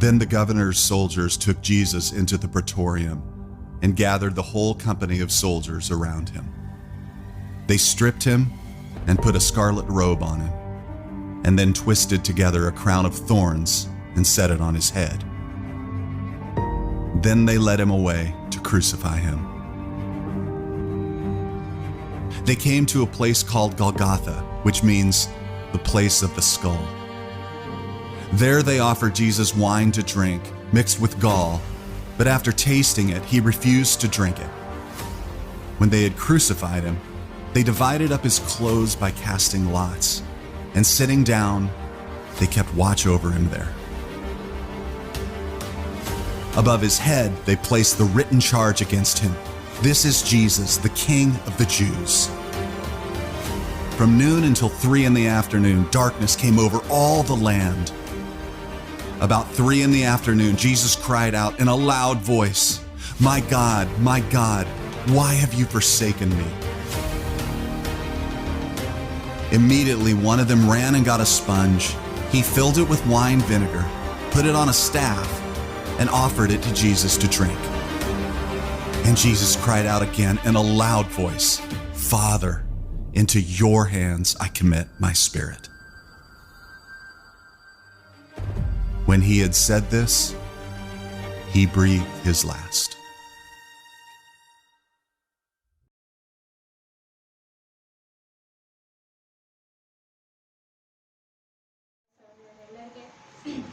Then the governor's soldiers took Jesus into the praetorium and gathered the whole company of soldiers around him. They stripped him and put a scarlet robe on him, and then twisted together a crown of thorns and set it on his head. Then they led him away to crucify him. They came to a place called Golgotha, which means the place of the skull. There they offered Jesus wine to drink, mixed with gall, but after tasting it, he refused to drink it. When they had crucified him, they divided up his clothes by casting lots, and sitting down, they kept watch over him there. Above his head, they placed the written charge against him: "This is Jesus, the King of the Jews." From noon until 3 p.m, darkness came over all the land. About 3 p.m, Jesus cried out in a loud voice, my God, why have you forsaken me?" Immediately, one of them ran and got a sponge. He filled it with wine vinegar, put it on a staff, and offered it to Jesus to drink. And Jesus cried out again in a loud voice, "Father, into your hands I commit my spirit." When he had said this, he breathed his last.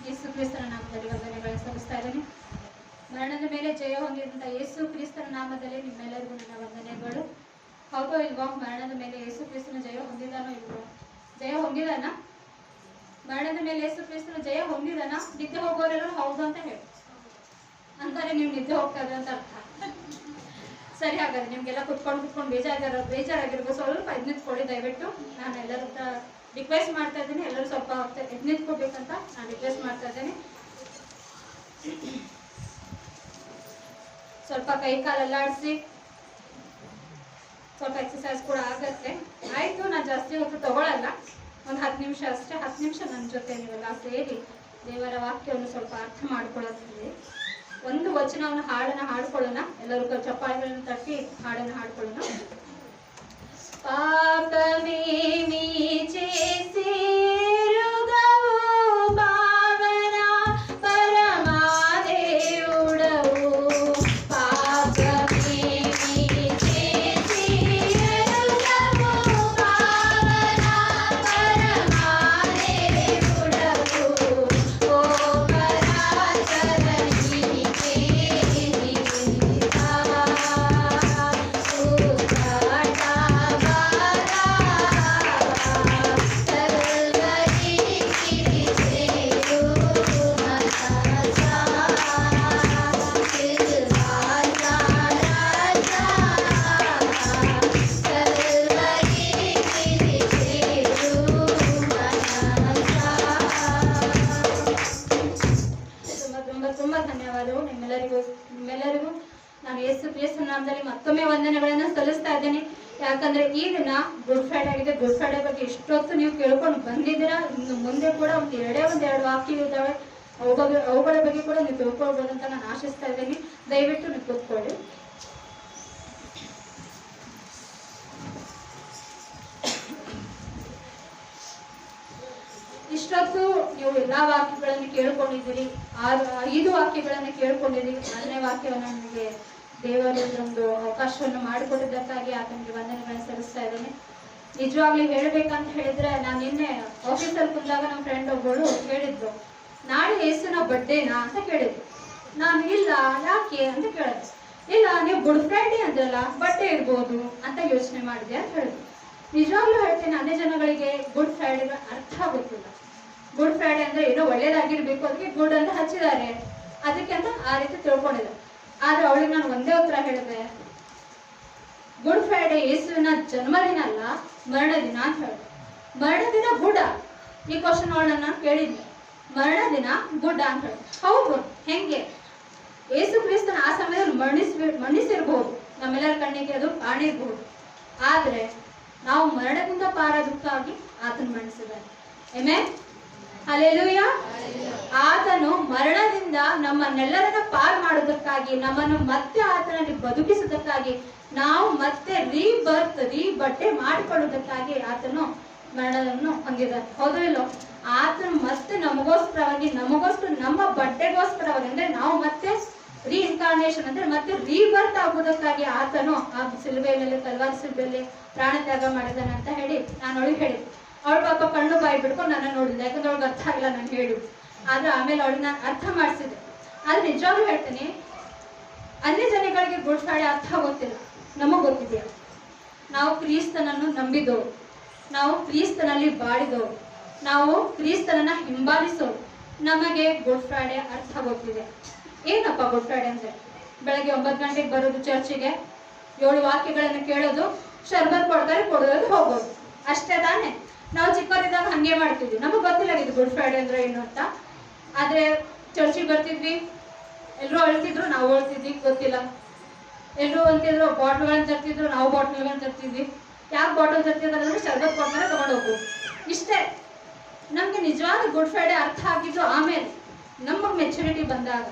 ಯೇಸು ಕ್ರಿಸ್ತನ ನಾಮದಲ್ಲಿ ವಂದನೆಗಳನ್ನು ಸಲ್ಲಿಸ್ತಾ ಇದ್ದೇನೆ. ಮರಣದ ಮೇಲೆ ಜಯ ಹೊಂದಿದಂಥ ಯೇಸು ಕ್ರಿಸ್ತನ ನಾಮದಲ್ಲಿ ನಿಮ್ಮೆಲ್ಲರಿಗೂ ನನ್ನ ವಂದನೆಗಳು. ಹೌದೋ ಇಲ್ವೋ? ಮರಣದ ಮೇಲೆ ಯೇಸು ಕ್ರಿಸ್ತನ ಜಯ ಹೊಂದಿದಾನೋ ಇಲ್ವೋ? ಜಯ ಹೊಂದಿದಾನ? ಮರಣದ ಮೇಲೆ ಯೇಸು ಕ್ರಿಸ್ತನ ಜಯ ಹೊಂದಿದಾನ? ನಿದ್ದೆ ಹೋಗೋರೆಲ್ಲ ಹೌದು ಅಂತ ಹೇಳಿ ಅಂತಾರೆ. ನೀವು ನಿದ್ದೆ ಹೋಗ್ತಾ ಇದ್ರೆ ಅಂತ ಅರ್ಥ. ಸರಿ, ಹಾಗಾದ್ರೆ ನಿಮ್ಗೆಲ್ಲ ಕುತ್ಕೊಂಡು ಬೇಜಾರಾಗಿರ್ಬೋದು. ಸ್ವಲ್ಪ ಎದ್ದು ನಿಂತ್ಕೊಳ್ಳಿ ದಯವಿಟ್ಟು. ನಾನು ಎಲ್ಲರ ಹತ್ರ ರಿಕ್ವೆಸ್ಟ್ ಮಾಡ್ತಾ ಇದ್ದೀನಿ, ಎಲ್ಲರೂ ಸ್ವಲ್ಪ ಎದ್ದು ನಿಂತ್ಕೋಬೇಕಂತ ನಾನು ರಿಕ್ವೆಸ್ಟ್ ಮಾಡ್ತಾ ಇದ್ದೇನೆ. ಸ್ವಲ್ಪ ಕೈ ಕಾಲೆಲ್ಲ ಆಡಿಸಿ, ಸ್ವಲ್ಪ ಎಕ್ಸಸೈಸ್ ಕೂಡ ಆಗತ್ತೆ. ಆಯ್ತು, ನಾನು ಜಾಸ್ತಿ ಹೊತ್ತು ತಗೊಳ್ಳಲ್ಲ, ಒಂದು 10 ನಿಮಿಷ ಅಷ್ಟೇ. 10 ನಿಮಿಷ ನನ್ನ ಜೊತೆ ನೀವೆಲ್ಲ ಸೇರಿ ದೇವರ ವಾಕ್ಯವನ್ನು ಸ್ವಲ್ಪ ಅರ್ಥ ಮಾಡ್ಕೊಳ್ಳೋದ್ರಲ್ಲಿ ಒಂದು ವಚನವನ್ನು ಹಾಡನ್ನು ಹಾಡ್ಕೊಳ್ಳೋಣ. ಎಲ್ಲರೂ ಚಪ್ಪಾಳೆಗಳನ್ನು ತಟ್ಟಿ ಹಾಡನ್ನು ಹಾಡ್ಕೊಳ್ಳೋಣ. పాపమేమి చేసి రుగవు భావన పరమాదేవుడవు. పాపమేమి చేసి రుగవు భావన పరమాదేవుడవు. ఓ పరాశరణీకే నివేదితా ತುಂಬಾ ಧನ್ಯವಾದಗಳು ನಿಮ್ಮೆಲ್ಲರಿಗೂ. ನಾನು ಯೇಸು ಕ್ರಿಸ್ತನ ನಾಮದಲ್ಲಿ ಮತ್ತೊಮ್ಮೆ ವಂದನೆಗಳನ್ನು ಸಲ್ಲಿಸ್ತಾ ಇದ್ದೇನೆ. ಯಾಕಂದ್ರೆ ಈ ದಿನ ಗುಡ್ ಫ್ರೈಡೆ ಆಗಿದೆ. ಗುಡ್ ಫ್ರೈಡೆ ಬಗ್ಗೆ ಇಷ್ಟೊತ್ತು ನೀವು ಕೇಳ್ಕೊಂಡು ಬಂದಿದ್ದೀರಾ. ಇನ್ನು ಮುಂದೆ ಕೂಡ ಒಂದೆರಡು ವಾಕ್ಯ ಇದ್ದಾವೆ, ಅವುಗಳ ಬಗ್ಗೆ ಕೂಡ ನೀವು ತಿಳ್ಕೊಳ್ಬೋದು ಅಂತ ನಾನು ಆಶಿಸ್ತಾ ಇದ್ದೀನಿ. ದಯವಿಟ್ಟು ನೀವು ಕೂತ್ಕೊಳ್ಳಿ. ಇಷ್ಟೊತ್ತು ನೀವು ಎಲ್ಲಾ ವಾಕ್ಯಗಳನ್ನು ಕೇಳ್ಕೊಂಡಿದ್ದೀರಿ. 5 ವಾಕ್ಯಗಳನ್ನು ಕೇಳ್ಕೊಂಡಿದ್ದೀರಿ. 6ನೇ ವಾಕ್ಯವನ್ನು ನಿಮಗೆ ದೇವರು ಒಂದು ಅವಕಾಶವನ್ನು ಮಾಡಿಕೊಟ್ಟಿದ್ದಕ್ಕಾಗಿ ಆತನಿಗೆ ವಂದನೆಗಳನ್ನು ಸಲ್ಲಿಸ್ತಾ ಇದ್ದೇನೆ. ನಿಜವಾಗ್ಲೂ ಹೇಳ್ಬೇಕಂತ ಹೇಳಿದ್ರೆ, ನಾನು ನಿನ್ನೆ ಆಫೀಸಲ್ಲಿ ಕುಂದಾಗ ನಮ್ಮ ಫ್ರೆಂಡ್ ಒಬ್ಬಳು ಹೇಳಿದ್ರು, ನಾಳೆ ಯೇಸುನ ಬರ್ಡೇನಾ ಅಂತ ಕೇಳಿದ್ರು. ನಾನು ಇಲ್ಲ, ಯಾಕೆ ಅಂತ ಕೇಳಿದೆ. ಇಲ್ಲ, ನೀವು ಗುಡ್ ಫ್ರೈಡೆ ಅಂದ್ರಲ್ಲ, ಬರ್ಡೇ ಇರ್ಬೋದು ಅಂತ ಯೋಚನೆ ಮಾಡಿದೆ ಅಂತ ಹೇಳಿದ್ರು. ನಿಜವಾಗ್ಲೂ ಹೇಳ್ತೇನೆ, ಅದೇ ಜನಗಳಿಗೆ ಗುಡ್ ಫ್ರೈಡೆ ಅರ್ಥ ಗೊತ್ತಿಲ್ಲ. ಗುಡ್ ಫ್ರೈಡೆ ಅಂದ್ರೆ ಏನೋ ಒಳ್ಳೇದಾಗಿರ್ಬೇಕು, ಅದಕ್ಕೆ ಗುಡ್ ಅಂತ ಹಚ್ಚಿದ್ದಾರೆ, ಅದಕ್ಕೆ ಅಂತ ಆ ರೀತಿ ತಿಳ್ಕೊಂಡಿದ್ದಾರೆ. ಆದ್ರೆ ಅವಳಿಗೆ ನಾನು ಒಂದೇ ಉತ್ತರ ಹೇಳಿದೆ, ಗುಡ್ ಫ್ರೈಡೆ ಯೇಸುವಿನ ಜನ್ಮದಿನ ಅಲ್ಲ, ಮರಣ ದಿನ ಅಂತ ಹೇಳಿದೆ. ಮರಣ ದಿನ ಗುಡ್ಡ? ಈ ಕ್ವಶನ್ ಅವಳನ್ನ ನಾನು ಕೇಳಿದ್ದೆ. ಮರಣ ದಿನ ಗುಡ್ಡ ಅಂತ ಹೇಳಿ. ಹೌದು, ಹೆಂಗೆ? ಯೇಸು ಕ್ರಿಸ್ತನ ಆ ಸಮಯದಲ್ಲಿ ಮರಣಿಸಿರ್ಬಹುದು, ನಮ್ಮೆಲ್ಲರ ಕಣ್ಣಿಗೆ ಅದು ಕಾಣಿರ್ಬಹುದು. ಆದ್ರೆ ನಾವು ಮರಣದಿಂದ ಪಾರಾದಕ್ಕಾಗಿ ಆತನ ಮರಣಿಸಿದ್ದಾರೆ. ಆಮೆನ್. ಹಲ್ಲೆಲೂಯಾ. ಆತನು ಮರಣದಿಂದ ನಮ್ಮನ್ನೆಲ್ಲರನ್ನ ಪಾರ್ ಮಾಡುವುದಕ್ಕಾಗಿ, ನಮ್ಮನ್ನು ಮತ್ತೆ ಆತನಲ್ಲಿ ಬದುಕಿಸುವುದಕ್ಕಾಗಿ, ನಾವು ಮತ್ತೆ ರೀಬರ್ತೆ ಮಾಡಿಕೊಳ್ಳುವುದಕ್ಕಾಗಿ ಆತನು ಮರಣವನ್ನು ಹೊಂದಿದ್ದಾನೆ. ಹೌದು ಇಲ್ಲೋ? ಆತನು ಮತ್ತೆ ನಮಗೋಸ್ಕರವಾಗಿ, ನಮ್ಮ ಬಟ್ಟೆಗೋಸ್ಕರವಾಗಿ, ಅಂದ್ರೆ ನಾವು ಮತ್ತೆ ರೀಇನ್ಕಾರ್ನೇಷನ್ ಅಂದ್ರೆ ಮತ್ತೆ ರೀಬರ್ತ್ ಆಗುವುದಕ್ಕಾಗಿ ಆತನು ಆ ಸಿಲುಬೆಯಲ್ಲಿ, ಕಲ್ವಾರಿ ಸಿಲುಬೆಯಲ್ಲಿ ಪ್ರಾಣ ತ್ಯಾಗ ಮಾಡಿದ್ದಾನೆ ಅಂತ ಹೇಳಿ ನಾನು ಅವಳಿಗೆ ಹೇಳಿದ್ದೆ. ಅವಳು ಪಾಪ ಕಣ್ಣು ಬಾಯಿ ಬಿಡ್ಕೊಂಡು ನನ್ನ ನೋಡಿದ್ದೆ, ಯಾಕಂದ್ರೆ ಅವಳಿಗೆ ಅರ್ಥ ಆಗಿಲ್ಲ ನಾನು ಹೇಳಿದ್ದು. ಆದ್ರೆ ಆಮೇಲೆ ಅವಳಿಗೆ ನಾನು ಅರ್ಥ ಮಾಡಿಸಿದ್ದೆ. ಆದ್ರೆ ನಿಜವಾಗ್ಲೂ ಹೇಳ್ತೀನಿ, ಅನ್ಯ ಜನಗಳಿಗೆ ಗುಡ್ ಫ್ರೈಡೆ ಅರ್ಥ ಗೊತ್ತಿಲ್ಲ, ನಮಗ್ ಗೊತ್ತಿದೆಯಾ? ನಾವು ಕ್ರಿಸ್ತನನ್ನು ನಂಬಿದವರು, ನಾವು ಕ್ರಿಸ್ತನಲ್ಲಿ ಬಾಳಿದವರು, ನಾವು ಕ್ರಿಸ್ತನನ್ನ ಹಿಂಬಾಲಿಸೋರು, ನಮಗೆ ಗುಡ್ ಫ್ರೈಡೆ ಅರ್ಥ ಗೊತ್ತಿದೆ. ಏನಪ್ಪ ಗುಡ್ ಫ್ರೈಡೆ ಅಂದ್ರೆ? ಬೆಳಗ್ಗೆ 9 ಗಂಟೆಗೆ ಬರೋದು ಚರ್ಚಿಗೆ, 7 ವಾಕ್ಯಗಳನ್ನು ಕೇಳೋದು, ಶರ್ಬತ್ ಕೊಡ್ತಾರೆ, ಕೊಡೋದು, ಹೋಗೋದು, ಅಷ್ಟೇ ತಾನೆ? ನಾವು ಚಿಕ್ಕವರಿದ್ದಾಗ ಹಂಗೆ ಮಾಡ್ತಿದ್ವಿ, ನಮಗೆ ಗೊತ್ತಿಲ್ಲ ಇದು ಗುಡ್ ಫ್ರೈಡೆ ಅಂದ್ರೆ ಏನು ಅಂತ. ಆದ್ರೆ ಚರ್ಚಿಗೆ ಬರ್ತಿದ್ವಿ, ಎಲ್ಲರೂ ಅಳ್ತಿದ್ರು, ನಾವು ಅಳ್ತಿದ್ವಿ, ಗೊತ್ತಿಲ್ಲ. ಎಲ್ಲರೂ ಅಂತಿದ್ರು ಬಾಟ್ಲ್ಗಳನ್ನ ತರ್ತಿದ್ರು, ನಾವು ಬಾಟ್ಲ್ಗಳನ್ನ ತರ್ತಿದ್ವಿ. ಯಾಕೆ ಬಾಟಲ್ ತರ್ತಿದ್ರು ಅಂದ್ರೆ ಶರ್ಬತ್ ಕೊಡ್ತಾರೆ, ತಗೊಂಡು ಹೋಗ್ಬೋದು, ಇಷ್ಟೇ. ನಮ್ಗೆ ನಿಜವಾದ ಗುಡ್ ಫ್ರೈಡೆ ಅರ್ಥ ಆಗಿದ್ದು ಆಮೇಲೆ, ನಮಗೆ ಮೆಚುರಿಟಿ ಬಂದಾಗ.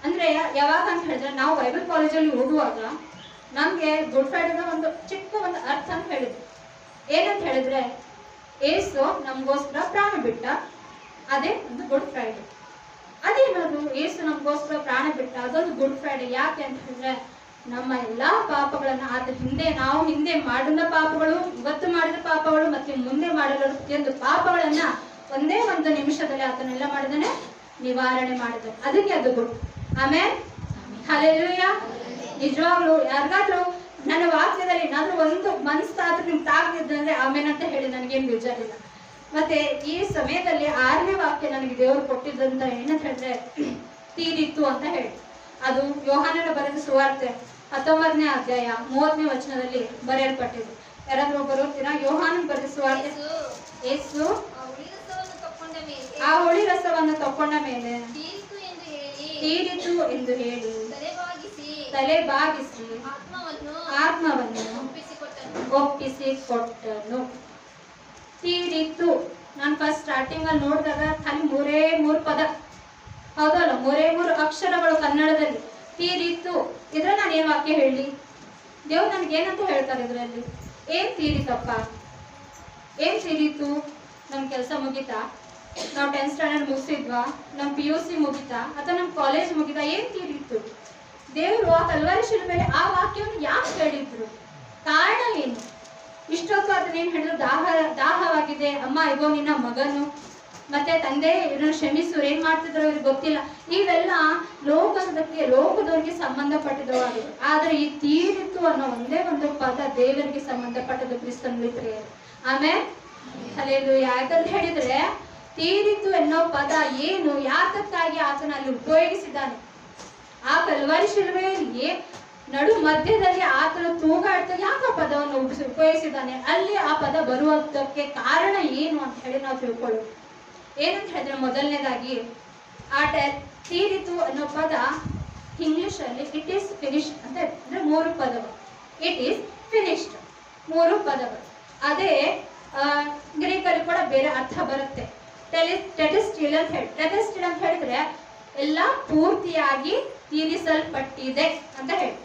ಅಂದ್ರೆ ಯಾವಾಗ ಅಂತ ಹೇಳಿದ್ರೆ, ನಾವು ಬೈಬಲ್ ಕಾಲೇಜಲ್ಲಿ ಓದುವಾಗ ನಮ್ಗೆ ಗುಡ್ ಫ್ರೈಡೆನ ಒಂದು ಚಿಕ್ಕ ಒಂದು ಅರ್ಥ ಅಂತ ಹೇಳಿದ್ರು. ಏನಂತ ಹೇಳಿದ್ರೆ, ಏಸು ನಮಗೋಸ್ಕರ ಪ್ರಾಣ ಬಿಟ್ಟ, ಅದೇ ಒಂದು ಗುಡ್ ಫ್ರೈಡೆ. ಅದೇನದು ಏಸು ನಮಗೋಸ್ಕರ ಪ್ರಾಣ ಬಿಟ್ಟ, ಅದೊಂದು ಗುಡ್ ಫ್ರೈಡೆ. ಯಾಕೆ ಅಂತ ಹೇಳಿದ್ರೆ, ನಮ್ಮ ಎಲ್ಲಾ ಪಾಪಗಳನ್ನ ಆತ ನಾವು ಹಿಂದೆ ಮಾಡಿದ ಪಾಪಗಳು, ಇವತ್ತು ಮಾಡಿದ ಪಾಪಗಳು, ಮತ್ತೆ ಮುಂದೆ ಮಾಡಲು ಪ್ರತಿಯೊಂದು ಪಾಪಗಳನ್ನ ಒಂದೇ ಒಂದು ನಿಮಿಷದಲ್ಲಿ ಆತನೆಲ್ಲ ಮಾಡಿದಾನೆ, ನಿವಾರಣೆ ಮಾಡಿದಾನೆ. ಅದಕ್ಕೆ ಅದು ಗುಡ್. ಆಮೇಲೆ ಹಲ್ಲೆಲೂಯಾ. ನಿಜವಾಗ್ಲೂ ಯಾರಿಗಾದ್ರೂ ನನ್ನ ವಾಕ್ಯದಲ್ಲಿ ಏನಾದ್ರೂ ಒಂದು ಮನಸ್ಸಾದ್ರೂ ನಿಮ್ಗೆ ತಾಗ್ದಿದ್ದಂದ್ರೆ ಆಮೇಲೆ ಅಂತ ಹೇಳಿ ನನಗೇನು ಬೇಜಾರಿಲ್ಲ. ಮತ್ತೆ ಈ ಸಮಯದಲ್ಲಿ 6ನೇ ವಾಕ್ಯ ನನಗೆ ದೇವರು ಕೊಟ್ಟಿದ್ದಂತ ಏನಂತ ಹೇಳಿದ್ರೆ, ತೀರಿತ್ತು ಅಂತ ಹೇಳಿ. ಅದು ಯೋಹಾನನ ಬರೆದ ಸುವಾರ್ತೆ 19ನೇ ಅಧ್ಯಾಯ 30ನೇ ವಚನದಲ್ಲಿ ಬರೆಯಲ್ಪಟ್ಟಿದೆ. ಯಾರಾದ್ರೂ ಬರೋತೀರಾ? ಯೋಹಾನನ ಬರೆದ ಸುವಾರ್ತೆ. ಯೇಸು ಆ ಹುಳಿ ರಸವನ್ನು ತಕೊಂಡ ಮೇಲೆ ತೀರಿತು ಎಂದು ಹೇಳಿ ತಲೆ ಬಾಗಿಸಿ ಆತ್ಮವನ್ನು ಒಪ್ಪಿಸಿಕೊಟ್ಟನು. ತೀರಿತು. ನಾನು ಫಸ್ಟ್ ಸ್ಟಾರ್ಟಿಂಗ್ ಅಲ್ಲಿ ನೋಡಿದಾಗ ಖಾಲಿ 3 ಪದ, ಹೌದಲ್ಲ? 3 ಅಕ್ಷರಗಳು ಕನ್ನಡದಲ್ಲಿ. ತೀರಿತು ಇದ್ರೆ ನಾನು ಏನ್ ವಾಕ್ಯ ಹೇಳಿ? ದೇವ್ರು ನನಗೆ ಏನಂತ ಹೇಳ್ತಾರೆ ಇದರಲ್ಲಿ? ಏನ್ ತೀರಿತಪ್ಪ? ಏನ್ ತೀರಿತು? ನಮ್ ಕೆಲಸ ಮುಗಿತಾ? ನಾವು 10th ಸ್ಟ್ಯಾಂಡರ್ಡ್ ಮುಗಿಸಿದ್ವಾ? ನಮ್ PUC ಮುಗಿತಾ? ಅಥವಾ ನಮ್ ಕಾಲೇಜ್ ಮುಗಿತಾ? ಏನ್ ತೀರಿತ್ತು? ದೇವರು ಆ ಕಲ್ವಾರಿ ಶಿಲುಬೆಯಲ್ಲಿ ಆ ವಾಕ್ಯವನ್ನು ಯಾಕೆ ಹೇಳಿದ್ರು? ಕಾರಣ ಏನು? ಇಷ್ಟೊತ್ತು ಅದನ್ನೇನು ಹೇಳಿದ್ರು? ದಾಹವಾಗಿದೆ ಅಮ್ಮ, ಇಗೋ ನಿನ್ನ ಮಗನು, ಮತ್ತೆ ತಂದೆ ಇವ್ರನ್ನ ಕ್ಷಮಿಸು. ಏನ್ ಮಾಡ್ತಿದ್ರು ಇವ್ರಿಗೆ ಗೊತ್ತಿಲ್ಲ. ಇವೆಲ್ಲ ಲೋಕದವರಿಗೆ ಸಂಬಂಧಪಟ್ಟಿದವಾಗಿದೆ. ಆದ್ರೆ ಈ ತೀರಿತು ಅನ್ನೋ ಒಂದೇ ಒಂದು ಪದ ದೇವರಿಗೆ ಸಂಬಂಧಪಟ್ಟದ್ದು, ಕ್ರಿಸ್ತನಲ್ಲಿ ಪ್ರಿಯರೇ. ಆಮೇಲೆ ಹಲ್ಲೆಲೂಯಾ. ಯಾಕಂತ ಹೇಳಿದ್ರೆ, ತೀರಿತು ಅನ್ನೋ ಪದ ಏನು, ಯಾತಕ್ಕಾಗಿ ಆತನ ಅಲ್ಲಿ ಉಪಯೋಗಿಸಿದ್ದಾನೆ? ಆ ಕಲ್ವಾರಿ ಶಿಲುಬೆಯಲ್ಲಿ ನಡು ಮಧ್ಯದಲ್ಲಿ ಆತನ ತೂಗಾಡ್ತಾ ಯಾಕೆ ಪದವನ್ನು ಉಪಯೋಗಿಸಿದ್ದಾನೆ? ಅಲ್ಲಿ ಆ ಪದ ಬರುವುದಕ್ಕೆ ಕಾರಣ ಏನು ಅಂತ ಹೇಳಿ ನಾವು ತಿಳ್ಕೊಳ್ಳೋದು. ಏನಂತ ಹೇಳಿದ್ರೆ, ಮೊದಲನೇದಾಗಿ ತೀರಿತು ಅನ್ನೋ ಪದ ಇಂಗ್ಲಿಷ್ ಅಲ್ಲಿ ಇಟ್ ಈಸ್ ಫಿನಿಶ್ಡ್ ಅಂತ ಅಂದ್ರೆ 3 ಪದಗಳು. ಇಟ್ ಈಸ್ ಫಿನಿಶ್ಡ್ 3 ಪದಗಳು. ಅದೇ ಗ್ರೀಕಲ್ಲಿ ಕೂಡ ಬೇರೆ ಅರ್ಥ ಬರುತ್ತೆ. ಟೆಟೆಸ್ಟಿಲ್ ಅಂತ ಹೇಳಿ. ಟೆಟೆಸ್ಟಿಲ್ ಅಂತ ಹೇಳಿದ್ರೆ ಎಲ್ಲ ಪೂರ್ತಿಯಾಗಿ ತೀರಿಸಲ್ಪಟ್ಟಿದೆ ಅಂತ ಹೇಳಿ.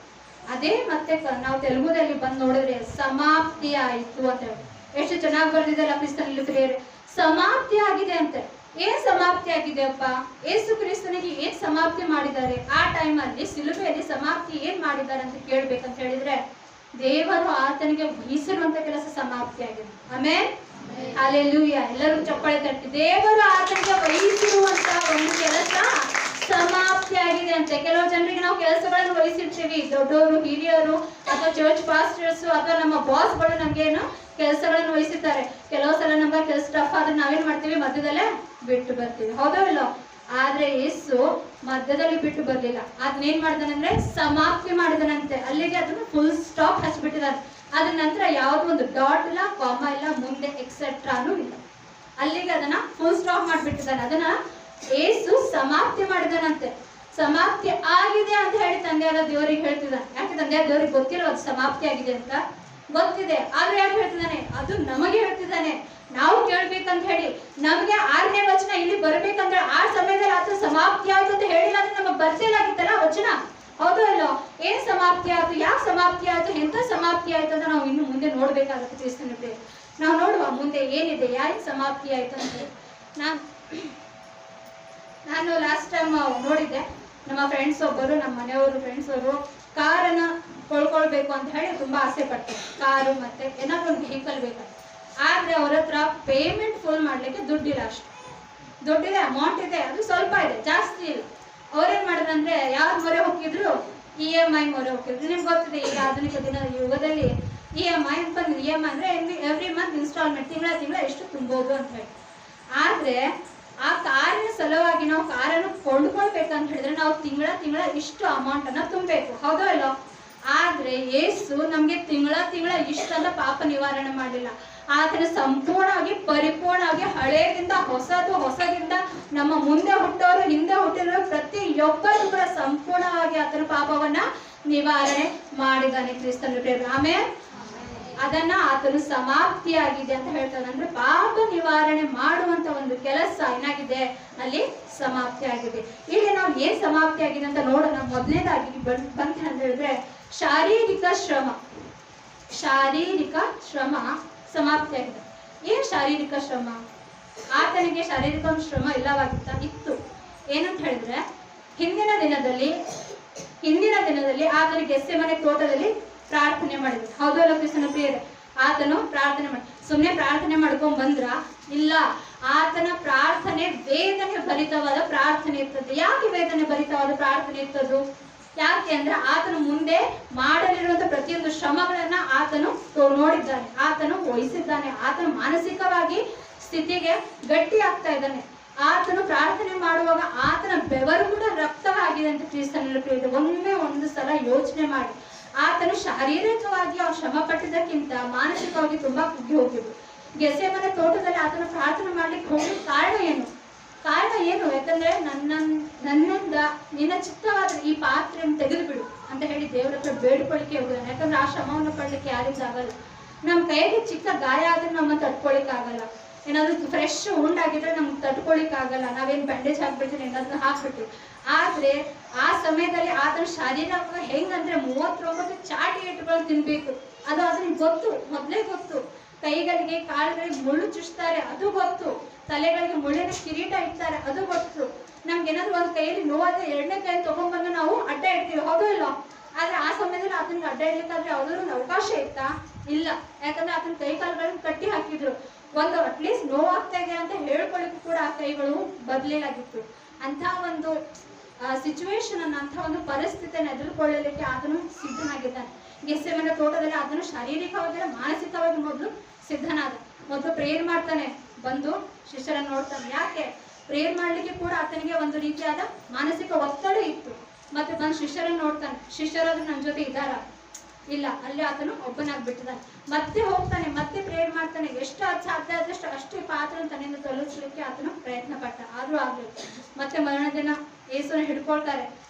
ಅದೇ ಮತ್ತೆ ನಾವು ತೆಲುಗುದಲ್ಲಿ ಬಂದು ನೋಡಿದ್ರೆ ಸಮಾಪ್ತಿ ಆಯಿತು ಅಂತ ಹೇಳಿ. ಎಷ್ಟು ಚೆನ್ನಾಗಿ ಬರ್ದಿದ್ದಲ್ಲ ಕ್ರಿಸ್ತನಲ್ಲಿ ಪ್ರಿಯರೇ. ಸಮಾಪ್ತಿ ಆಗಿದೆ ಅಂತ. ಏನ್ ಸಮಾಪ್ತಿ ಆಗಿದೆ ಅಪ್ಪ? ಯೇಸು ಕ್ರಿಸ್ತನಿಗೆ ಏನ್ ಸಮಾಪ್ತಿ ಮಾಡಿದ್ದಾರೆ? ಆ ಟೈಮಲ್ಲಿ ಸಿಲುಬೆಯಲ್ಲಿ ಸಮಾಪ್ತಿ ಏನ್ ಮಾಡಿದ್ದಾರೆ ಅಂತ ಕೇಳ್ಬೇಕಂತ ಹೇಳಿದ್ರೆ, ದೇವರು ಆತನಿಗೆ ವಹಿಸಿರುವಂತ ಕೆಲಸ ಸಮಾಪ್ತಿ ಆಗಿದೆ. ಆಮೇಲೆ ಹಲ್ಲೆಲೂಯಾ. ಎಲ್ಲರೂ ಚಪ್ಪಾಳೆ ತಟ್ಟಿ. ದೇವರು ಆತನಿಗೆ ವಹಿಸಿರುವಂತ ಒಂದು ಕೆಲಸ ಸಮಾಪ್ತಿ ಆಗಿದೆ ಅಂತೆ. ಕೆಲವು ಜನರಿಗೆ ನಾವು ಕೆಲಸಗಳನ್ನು ವಹಿಸಿರ್ತೀವಿ, ದೊಡ್ಡವರು, ಹಿರಿಯರು, ಅಥವಾ ಚರ್ಚ್ ಪಾಸ್ಟರ್ಸ್, ಅಥವಾ ನಮ್ಮ ಬಾಸ್ಗಳು ನಮ್ಗೇನು ಕೆಲಸಗಳನ್ನು ವಹಿಸಿರ್ತಾರೆ. ಕೆಲವು ಸಲ ನಮ್ಗೆ ಕೆಲಸ ಟಫ್ ಆದ್ರೆ ನಾವೇನ್ ಮಾಡ್ತೀವಿ? ಮಧ್ಯದಲ್ಲೇ ಬಿಟ್ಟು ಬರ್ತೀವಿ, ಹೌದೋ ಇಲ್ಲೋ? ಆದ್ರೆ ಯೇಸು ಮಧ್ಯದಲ್ಲಿ ಬಿಟ್ಟು ಬರ್ಲಿಲ್ಲ. ಅದನ್ನೇನ್ ಮಾಡಿದಾನಂದ್ರೆ ಸಮಾಪ್ತಿ ಮಾಡಿದಾನಂತೆ. ಅಲ್ಲಿಗೆ ಅದನ್ನು ಫುಲ್ ಸ್ಟಾಪ್ ಹಚ್ಬಿಟ್ಟಿದ್ದಾರೆ. ಅದ್ರ ನಂತರ ಯಾವ್ದು ಒಂದು ಡಾಟ್ ಇಲ್ಲ, ಕಾಮ ಇಲ್ಲ, ಮುಂದೆ ಎಕ್ಸೆಟ್ರಾನು ಇಲ್ಲ. ಅಲ್ಲಿಗೆ ಅದನ್ನ ಫುಲ್ ಸ್ಟಾಪ್ ಮಾಡ್ಬಿಟ್ಟಿದ್ದಾನೆ. ಅದನ್ನ ಯೇಸು ಸಮಾಪ್ತಿ ಮಾಡಿದಾನಂತೆ. ಸಮಾಪ್ತಿ ಆಗಿದೆ ಅಂತ ಹೇಳಿ ತಂದೆಯಾದ ದೇವರಿಗೆ ಹೇಳ್ತಿದ್ದಾನೆ. ಯಾಕೆ ತಂದೆಯಾದ ದೇವರಿಗೆ ಗೊತ್ತಿಲ್ಲ ಅದು ಸಮಾಪ್ತಿ ಆಗಿದೆ ಅಂತ? ಗೊತ್ತಿದೆ. ಆದ್ರೆ ಯಾಕೆ ಹೇಳ್ತಿದ್ದಾನೆ? ಅದು ನಮಗೆ ಹೇಳ್ತಿದ್ದಾನೆ. ನಾವು ಕೇಳ್ಬೇಕಾದ ಬರ್ಬೇಕಂತ ಹೇಳಿ, ನಮ್ಗೆ 6ನೇ ವಚನ ಇಲ್ಲಿ ಬರ್ಬೇಕಂದ್ರೆ ಆ ಸಮಯದಲ್ಲಿ ಆತ ಸಮಾಪ್ತಿ ಆಯ್ತು ಅಂತ ಹೇಳಿಲ್ಲ ಅಂದ್ರೆ ನಮಗೆ ಬರ್ತಿಲ್ಲಾಗಿತ್ತಲ್ಲ ವಚನ. ಹೌದು ಅಲ್ಲೋ? ಏನ್ ಸಮಾಪ್ತಿ ಆಯ್ತು, ಯಾಕೆ ಸಮಾಪ್ತಿ ಆಯ್ತು, ಎಂತ ಸಮಾಪ್ತಿ ಆಯ್ತು ಅಂತ ನಾವು ಇನ್ನು ಮುಂದೆ ನೋಡ್ಬೇಕಾಗುತ್ತೆ ಕ್ರಿಸ್ತನಿಗೆ. ನಾವು ನೋಡುವ ಮುಂದೆ ಏನಿದೆ, ಯಾಕೆ ಸಮಾಪ್ತಿ ಆಯ್ತು ಅಂತ ಹೇಳಿ. ನಾನು ಲಾಸ್ಟ್ ಟೈಮ್ ನೋಡಿದ್ದೆ, ನಮ್ಮ ಫ್ರೆಂಡ್ಸ್ ಒಬ್ಬರು, ನಮ್ಮ ಮನೆಯವರು ಫ್ರೆಂಡ್ಸ್ ಅವರು ಕಾರನ್ನ ಕೊಳ್ಳಬೇಕು ಅಂತ ಹೇಳಿ ತುಂಬಾ ಆಸೆ ಪಡ್ತಾರೆ. ಕಾರು ಮತ್ತೆ ಏನಾದ್ರು ಒಂದು ವೆಹಿಕಲ್ ಬೇಕಂತ. ಆದ್ರೆ ಅವ್ರ ಹತ್ರ ಪೇಮೆಂಟ್ ಫುಲ್ ಮಾಡ್ಲಿಕ್ಕೆ ದುಡ್ಡಿಲ್ಲ. ಅಷ್ಟು ದುಡ್ಡಿದೆ, ಅಮೌಂಟ್ ಇದೆ, ಅದು ಸ್ವಲ್ಪ ಇದೆ, ಜಾಸ್ತಿ ಇಲ್ಲ. ಅವ್ರೇನ್ ಮಾಡಿದ್ರಂದ್ರೆ ಯಾರು ಮೊರೆ ಹೋಗಿದ್ರು, EMI ಮೊರೆ ಹೋಗಿದ್ರು. ನಿಮ್ಗೆ ಗೊತ್ತಿದೆ ಈಗ ಆಧುನಿಕ ಯುಗದಲ್ಲಿ EMI ಅಂತ ಬಂದಿದೆ. EMI ಅಂದ್ರೆ ಎವ್ರಿ ಮಂತ್ ಇನ್ಸ್ಟಾಲ್ಮೆಂಟ್, ತಿಂಗಳ ಎಷ್ಟು ತುಂಬೋದು ಅಂತ ಹೇಳಿ. ಆದ್ರೆ ಆ ಕಾರಿನ ಸಲುವಾಗಿ ನಾವು ಕಾರನ್ನು ಕೊಂಡ್ಕೊಳ್ಬೇಕಂತ ಹೇಳಿದ್ರೆ ನಾವು ತಿಂಗಳ ಇಷ್ಟು ಅಮೌಂಟ್ ಅನ್ನ ತುಂಬಬೇಕು. ಹೌದೋ ಇಲ್ಲೋ? ಆದ್ರೆ ಯೇಸು ನಮ್ಗೆ ತಿಂಗಳ ಇಷ್ಟೆಲ್ಲ ಪಾಪ ನಿವಾರಣೆ ಮಾಡಲಿಲ್ಲ. ಆತನ ಸಂಪೂರ್ಣವಾಗಿ ಪರಿಪೂರ್ಣವಾಗಿ ಹಳೆಯದಿಂದ ಹೊಸದಿಂದ ನಮ್ಮ ಮುಂದೆ ಹುಟ್ಟೋರು ಹಿಂದೆ ಹುಟ್ಟಿರೋ ಪ್ರತಿಯೊಬ್ಬರು ಕೂಡ ಸಂಪೂರ್ಣವಾಗಿ ಆತನ ಪಾಪವನ್ನ ನಿವಾರಣೆ ಮಾಡಿದ್ದಾನೆ ಕ್ರಿಸ್ತನ ಪ್ರೇಮ. ಆಮೇಲೆ ಅದನ್ನ ಆತನು ಸಮಾಪ್ತಿಯಾಗಿದೆ ಅಂತ ಹೇಳ್ತಾನೆ. ಅಂದ್ರೆ ಪಾಪ ನಿವಾರಣೆ ಮಾಡುವಂತ ಒಂದು ಕೆಲಸ ಏನಾಗಿದೆ, ಅಲ್ಲಿ ಸಮಾಪ್ತಿ ಆಗಿದೆ. ಇಲ್ಲಿ ನಾವು ಏನ್ ಸಮಾಪ್ತಿ ಆಗಿದೆ ಅಂತ ನೋಡೋಣ. ಮೊದಲನೇದಾಗಿ ಬಂತ ಅಂತ ಹೇಳಿದ್ರೆ ಶಾರೀರಿಕ ಶ್ರಮ ಸಮಾಪ್ತಿ ಆಗಿದೆ. ಏನ್ ಶಾರೀರಿಕ ಶ್ರಮ? ಆತನಿಗೆ ಶಾರೀರಿಕ ಶ್ರಮ ಇತ್ತು. ಏನಂತ ಹೇಳಿದ್ರೆ ಹಿಂದಿನ ದಿನದಲ್ಲಿ ಆತನ ಗೆಸ್ಸೆಮನೆ ತೋಟದಲ್ಲಿ ಪ್ರಾರ್ಥನೆ ಮಾಡಿದ್ರು. ಹೌದಲ್ಲ ಕ್ರಿಸ್ತನ ಪ್ರಿಯರೇ? ಆತನು ಪ್ರಾರ್ಥನೆ ಮಾಡಿ ಸುಮ್ಮನೆ ಪ್ರಾರ್ಥನೆ ಮಾಡ್ಕೊಂಡ್ ಬಂದ್ರ ಇಲ್ಲ, ಆತನ ಪ್ರಾರ್ಥನೆ ವೇದನೆ ಭರಿತವಾದ ಪ್ರಾರ್ಥನೆ ಇರ್ತದೆ. ಯಾಕೆ ವೇದನೆ ಭರಿತವಾದ ಪ್ರಾರ್ಥನೆ ಇರ್ತದು? ಯಾಕೆ ಅಂದ್ರೆ ಆತನು ಮುಂದೆ ಮಾಡಲಿರುವಂತ ಪ್ರತಿಯೊಂದು ಶ್ರಮಗಳನ್ನ ಆತನು ನೋಡಿದ್ದಾನೆ, ಆತನು ವಹಿಸಿದ್ದಾನೆ, ಆತನು ಮಾನಸಿಕವಾಗಿ ಸ್ಥಿತಿಗೆ ಗಟ್ಟಿ ಆಗ್ತಾ ಇದ್ದಾನೆ. ಆತನು ಪ್ರಾರ್ಥನೆ ಮಾಡುವಾಗ ಆತನ ಬೆವರು ಕೂಡ ರಕ್ತವಾಗಿದೆ ಅಂತ ಕ್ರಿಸ್ತನಲ್ಲಿ ಪ್ರಿಯರೇ ಒಮ್ಮೆ ಒಂದು ಸಲ ಯೋಚನೆ ಮಾಡಿ. ಆತನು ಶಾರೀರಿಕವಾಗಿ ಶ್ರಮ ಪಟ್ಟಿದ್ದಕ್ಕಿಂತ ಮಾನಸಿಕವಾಗಿ ತುಂಬಾ ಕುಗ್ಗಿ ಹೋಗಿದ್ದು. ಗೆಸೆಮನೆ ತೋಟದಲ್ಲಿ ಆತನು ಪ್ರಾರ್ಥನೆ ಮಾಡ್ಲಿಕ್ಕೆ ಹೋಗಿದ ಕಾರಣ ಏನು? ಯಾಕಂದ್ರೆ ನನ್ನಿಂದ ನಿನ್ನ ಚಿತ್ತವಾದ ಈ ಪಾತ್ರೆಯನ್ನು ತೆಗೆದು ಬಿಡು ಅಂತ ಹೇಳಿ ದೇವರ ಹತ್ರ ಬೇಡ್ಕೊಳಿಕೆ ಹೋಗಿದ್ದಾನೆ. ಯಾಕಂದ್ರೆ ಆ ಶ್ರಮವನ್ನು ಪಡ್ಲಿಕ್ಕೆ ಯಾರಿಗೂ ಆಗಲ್ಲ. ನಮ್ ಕೈಗೆ ಚಿಕ್ಕ ಗಾಯ ಆದ್ರೆ ನಮ್ಮ ತಡ್ಕೊಳಿಕ್ ಆಗಲ್ಲ. ಏನಾದ್ರು ಫ್ರೆಶ್ ಉಂಡಾಗಿದ್ರೆ ನಮ್ಗೆ ತಡ್ಕೊಳಿಕ್ ಆಗಲ್ಲ. ನಾವೇನ್ ಬ್ಯಾಂಡೇಜ್ ಹಾಕ್ಬಿಡ್ತೀವಿ, ಏನಾದ್ರು ಹಾಕ್ಬಿಡ್ತೀವಿ. ಆದ್ರೆ ಆ ಸಮಯದಲ್ಲಿ ಆತನ ಶಾರೀರ ಹೆಂಗಂದ್ರೆ 39 ಚಾಟಿ ಏಟುಗಳು ತಿನ್ಬೇಕು. ಅದು ಅದನ್ನ ಮೊದ್ಲೇ ಗೊತ್ತು. ಕೈಗಳಿಗೆ ಕಾಳುಗಳಿಗೆ ಮುಳ್ಳು ಚುಚ್ತಾರೆ, ಅದು ಗೊತ್ತು. ತಲೆಗಳಿಗೆ ಮುಳ್ಳಿನ ಕಿರೀಟ ಇಡ್ತಾರೆ, ಅದು ಗೊತ್ತು. ನಮ್ಗೆ ಏನಾದ್ರು ಒಂದ್ ಕೈಯಲ್ಲಿ ನೋವಾದ್ರೆ 2ನೇ ಕೈ ತಗೊಂಡ್ಬಂದು ನಾವು ಅಡ್ಡ ಇಡ್ತೀವಿ. ಹೌದು ಇಲ್ಲ? ಆದ್ರೆ ಆ ಸಮಯದಲ್ಲಿ ಆತನಿಗೆ ಅಡ್ಡ ಇಡ್ಲಿಕ್ಕಾದ್ರೆ ಯಾವ್ದಾದ್ರು ಅವಕಾಶ ಇತ್ತಾ? ಇಲ್ಲ. ಯಾಕಂದ್ರೆ ಆತನ ಕೈ ಕಾಲುಗಳನ್ನ ಕಟ್ಟಿ ಹಾಕಿದ್ರು. ಒಂದು ಅಟ್ಲೀಸ್ಟ್ ನೋವಾಗ್ತಾ ಇದೆ ಅಂತ ಹೇಳ್ಕೊಳ್ಳಿಕ್ಕೂ ಕೂಡ ಆ ಕೈಗಳು ಬದಲಿಲಾಗಿತ್ತು. ಅಂತ ಒಂದು ಸಿಚುವೇಶನ್ ಅನ್ನ, ಅಂತ ಒಂದು ಪರಿಸ್ಥಿತಿಯನ್ನು ಎದುರುಕೊಳ್ಳಲಿಕ್ಕೆ ಆತನು ಸಿದ್ಧನಾಗಿದ್ದಾನೆ. ಗೆಸೆಮನೆ ತೋಟದಲ್ಲಿ ಆತನು ಶಾರೀರಿಕವಾಗಿ ಮಾನಸಿಕವಾಗಿ ಮೊದಲು ಸಿದ್ಧನಾದ. ಮೊದಲು ಪ್ರೇಯರ್ ಮಾಡ್ತಾನೆ, ಬಂದು ಶಿಷ್ಯರನ್ನು ನೋಡ್ತಾನೆ. ಯಾಕೆ ಪ್ರೇಯರ್ ಮಾಡ್ಲಿಕ್ಕೆ ಕೂಡ ಆತನಿಗೆ ಒಂದು ರೀತಿಯಾದ ಮಾನಸಿಕ ಒತ್ತಡ ಇತ್ತು. ಮತ್ತೆ ಬಂದು ಶಿಷ್ಯರನ್ನು ನೋಡ್ತಾನೆ. ಶಿಷ್ಯರಾದ್ರೂ ನನ್ನ ಜೊತೆ ಇದ್ದಾರ? ಇಲ್ಲ. ಅಲ್ಲಿ ಆತನು ಒಬ್ಬನಾಗ್ಬಿಟ್ಟಿದ್ದಾನೆ. ಮತ್ತೆ ಹೋಗ್ತಾನೆ, ಮತ್ತೆ ಪ್ರೇಯರ್ ಮಾಡ್ತಾನೆ. ಎಷ್ಟು ಸಾಧ್ಯ ಆದಷ್ಟು ಅಷ್ಟೇ ಪಾತ್ರ ತನ್ನಿಂದ ತೊಲಗಿಸ್ಲಿಕ್ಕೆ ಆತನು ಪ್ರಯತ್ನ ಪಟ್ಟ. ಆದ್ರೂ ಆಗ್ಲಿಲ್ಲ. ಮತ್ತೆ ಮರಣ ದಿನ ಯೇಸುವನ್ನು ಹಿಡ್ಕೊಳ್ತಾರೆ.